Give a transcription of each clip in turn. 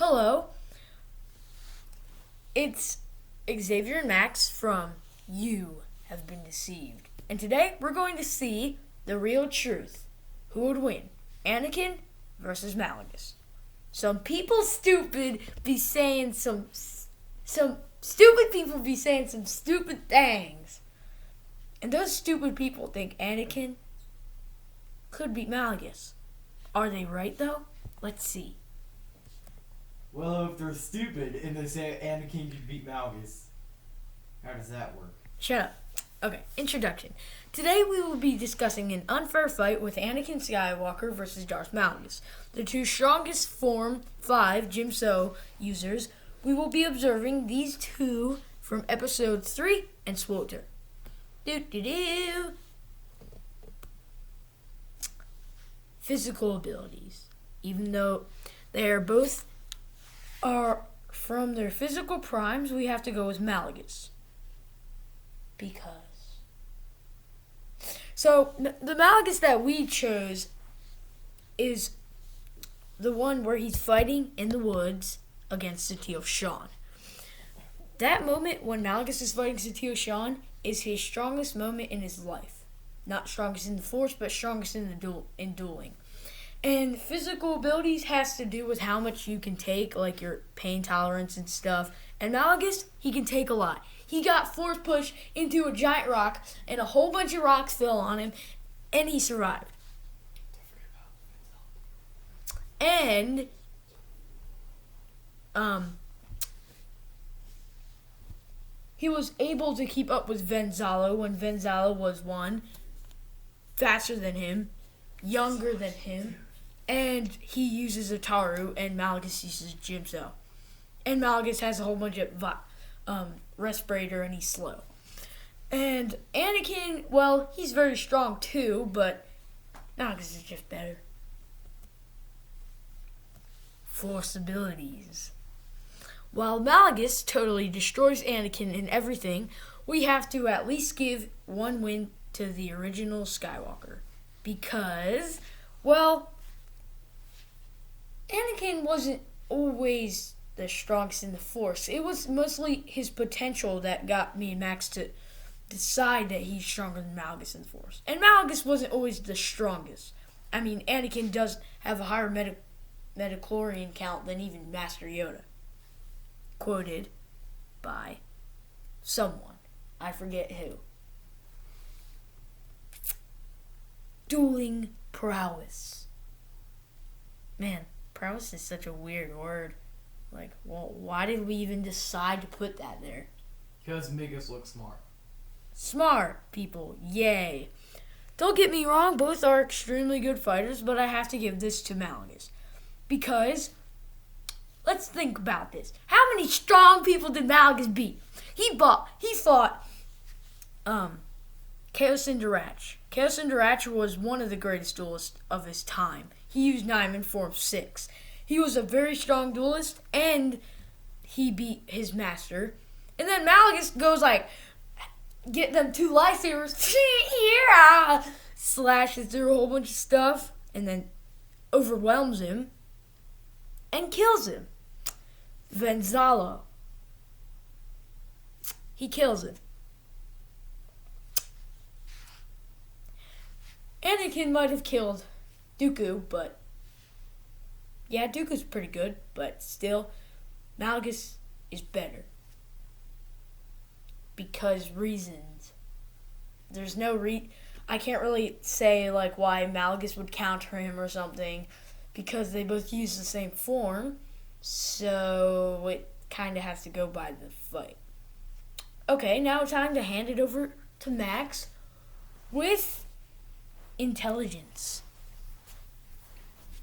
Hello, it's Xavier and Max from You Have Been Deceived. And today we're going to see the real truth. Who would win? Anakin versus Malgus. Some people be saying some stupid people be saying some stupid things. And those stupid people think Anakin could beat Malgus. Are they right though? Let's see. Well, if they're stupid and they say Anakin could beat Malgus, how does that work? Shut up. Okay, introduction. Today we will be discussing an unfair fight with Anakin Skywalker versus Darth Malgus, the two strongest Form 5 Jimso users. We will be observing these two from episodes 3 and Swoter. Physical abilities. Even though they are both from their physical primes, we have to go with Malgus. So, the Malgus that we chose is the one where he's fighting in the woods against Satele Shan. That moment when Malgus is fighting Satele Shan is his strongest moment in his life. Not strongest in the Force, but strongest in dueling. And physical abilities has to do with how much you can take, like your pain tolerance and stuff. And Malgus, he can take a lot. He got force pushed into a giant rock, and a whole bunch of rocks fell on him, and he survived. And he was able to keep up with Venzalo when Venzalo was one, faster than him, younger than him, and he uses Ataru, and Malgus uses Jimso. And Malgus has a whole bunch of respirator, and he's slow. And Anakin, well, he's very strong too, but Malgus is just better. Force abilities. While Malgus totally destroys Anakin in everything, we have to at least give one win to the original Skywalker. Because, well, Anakin wasn't always the strongest in the Force. It was mostly his potential that got me and Max to decide that he's stronger than Malgus in the Force. And Malgus wasn't always the strongest. I mean, Anakin does have a higher metachlorian count than even Master Yoda. Quoted by someone. I forget who. Dueling prowess. Man, prowess is such a weird word. Like, well, why did we even decide to put that there? Because make us look smart. Smart people, yay. Don't get me wrong, both are extremely good fighters, but I have to give this to Malgus. Because, let's think about this. How many strong people did Malgus beat? He fought Chaos Indirach. Chaos Indirach was one of the greatest duelists of his time. He used Nyman Form 6. He was a very strong duelist, and he beat his master. And then Malgus goes like, get them two lightsabers, yeah, slashes through a whole bunch of stuff, and then overwhelms him and kills him. Venzalo. He kills him. Anakin might have killed Dooku, but yeah, Dooku's pretty good, but still, Malgus is better. Because reasons. There's no I can't really say like why Malgus would counter him or something, because they both use the same form, so it kind of has to go by the fight. Okay, now time to hand it over to Max with intelligence.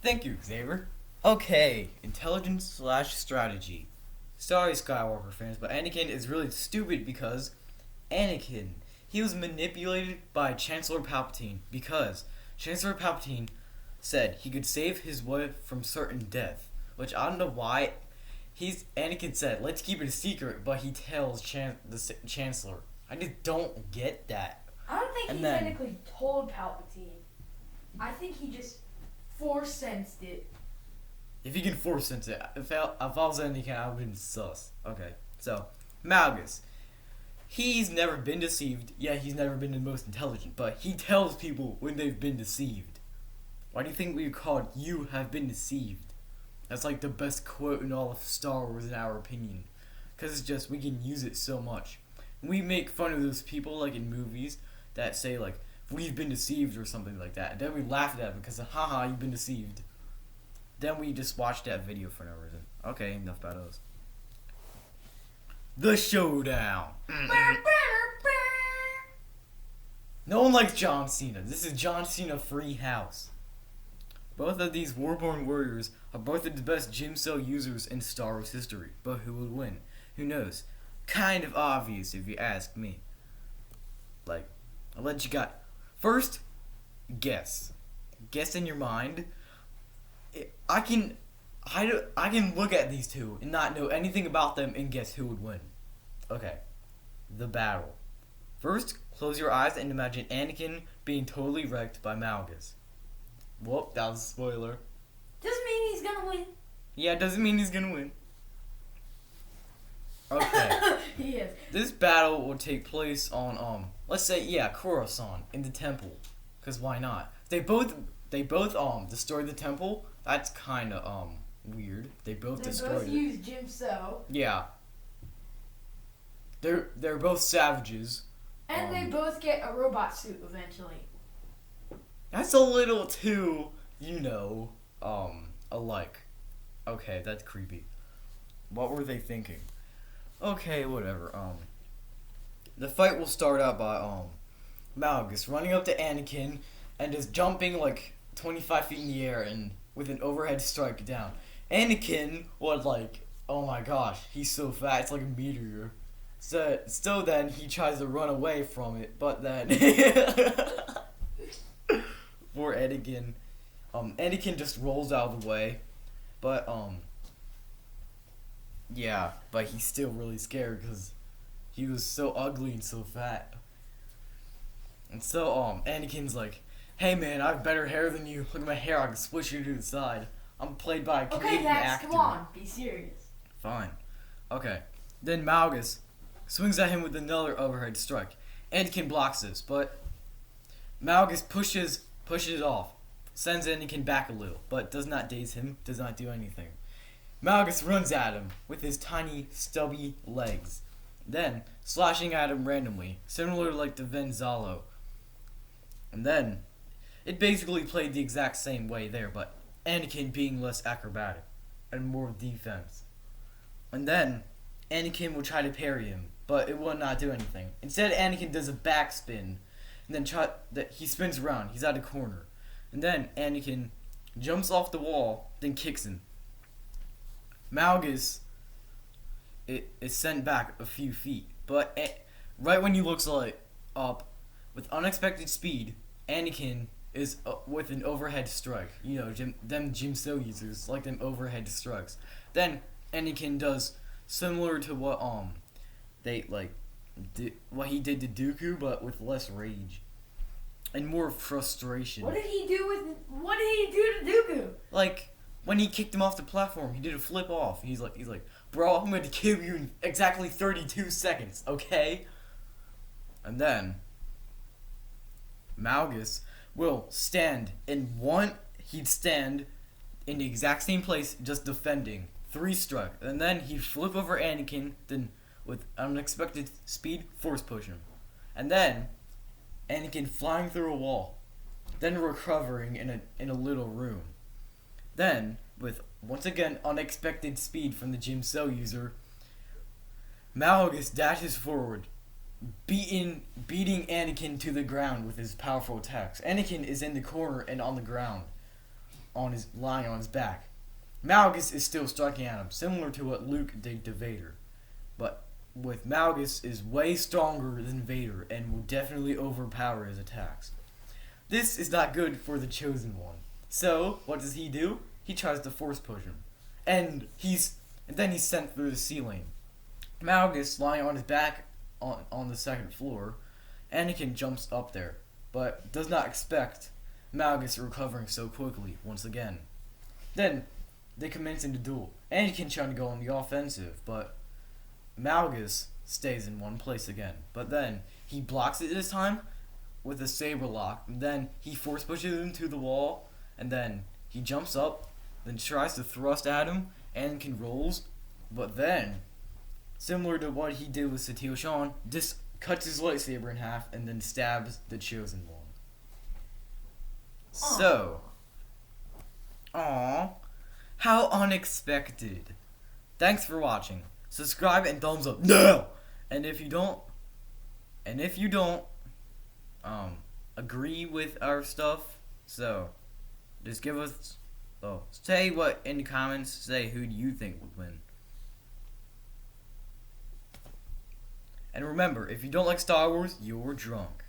Thank you, Xavier. Okay, intelligence/strategy. Sorry, Skywalker fans, but Anakin is really stupid because Anakin, he was manipulated by Chancellor Palpatine because Chancellor Palpatine said he could save his wife from certain death, which I don't know why. Anakin said, let's keep it a secret, but he tells the Chancellor. I just don't get that. I don't think he technically told Palpatine. I think he just force sensed it If he can force sense it, if I was Anakin, I would have been sus. Okay, so Malgus. He's never been deceived. Yeah, he's never been the most intelligent, but he tells people when they've been deceived. Why do you think we call it "You have been deceived"? That's like the best quote in all of Star Wars, in our opinion, because it's just we can use it so much. We make fun of those people like in movies that say like "we've been deceived" or something like that. And then we laugh at them because haha, you've been deceived. Then we just watch that video for no reason. Okay, enough about those. The Showdown. No one likes John Cena. This is John Cena free house. Both of these Warborn warriors are both of the best Gym Cell users in Star Wars history. But who would win? Who knows? Kind of obvious if you ask me. Like, I'll let you got. First, guess. Guess in your mind. I can look at these two and not know anything about them and guess who would win. Okay. The battle. First, close your eyes and imagine Anakin being totally wrecked by Malgus. Whoop, that was a spoiler. Doesn't mean he's gonna win. Yeah, doesn't mean he's gonna win. Okay. He is. This battle will take place on let's say Coruscant in the temple. Cause why not? They both destroyed the temple. That's kinda weird. They both destroyed it. use Gym Cell. Yeah. They're both savages. And they both get a robot suit eventually. That's a little too, alike. Okay, that's creepy. What were they thinking? Okay, whatever. The fight will start out by Malgus running up to Anakin and just jumping like 25 feet in the air and with an overhead strike down. Anakin was like, oh my gosh, he's so fat, it's like a meteor. So then he tries to run away from it, but then poor Anakin. Anakin just rolls out of the way, but but he's still really scared because he was so ugly and so fat. And so Anakin's like, hey man, I have better hair than you. Look at my hair, I can split you to the side. I'm played by a Canadian actor. Come on, be serious. Fine. Okay. Then Malgus swings at him with another overhead strike. Anakin blocks this, but Malgus pushes it off, sends Anakin back a little, but does not daze him, does not do anything. Malgus runs at him with his tiny, stubby legs, then slashing at him randomly, similar like the Venzalo. And then, it basically played the exact same way there, but Anakin being less acrobatic and more defense. And then, Anakin will try to parry him, but it will not do anything. Instead, Anakin does a backspin, and then he spins around. He's at a corner. And then Anakin jumps off the wall, then kicks him. Malgus is sent back a few feet, but right when he looks up, with unexpected speed, Anakin is with an overhead strike. Them Gym Cell users like them overhead strikes. Then Anakin does similar to what what he did to Dooku, but with less rage and more frustration. What did he do to Dooku? Like when he kicked him off the platform, he did a flip off. He's like, bro, I'm going to kill you in exactly 32 seconds, okay? And then Malgus will he'd stand in the exact same place, just defending. 3 struck, and then he'd flip over Anakin, then with unexpected speed, force push him. And then Anakin flying through a wall, then recovering in a little room. Then, with once again unexpected speed from the Gym Cell user, Malgus dashes forward, beating Anakin to the ground with his powerful attacks. Anakin is in the corner and on the ground, lying on his back. Malgus is still striking at him, similar to what Luke did to Vader. But with Malgus is way stronger than Vader and will definitely overpower his attacks. This is not good for the Chosen One. So, what does he do? He tries to force push him. And then he's sent through the ceiling. Malgus lying on his back on the second floor. Anakin jumps up there, but does not expect Malgus recovering so quickly once again. Then they commence in the duel. Anakin trying to go on the offensive, but Malgus stays in one place again. But then he blocks it this time with a saber lock. And then he force pushes him to the wall, and then he jumps up, then tries to thrust at him. Anakin rolls, but then, similar to what he did with Satio Shan, just cuts his lightsaber in half and then stabs the Chosen One. So, aww, how unexpected. Thanks for watching. Subscribe and thumbs up now. And if you don't agree with our stuff, so just give us, say what in the comments. Say who do you think would win. And remember, if you don't like Star Wars, you're drunk.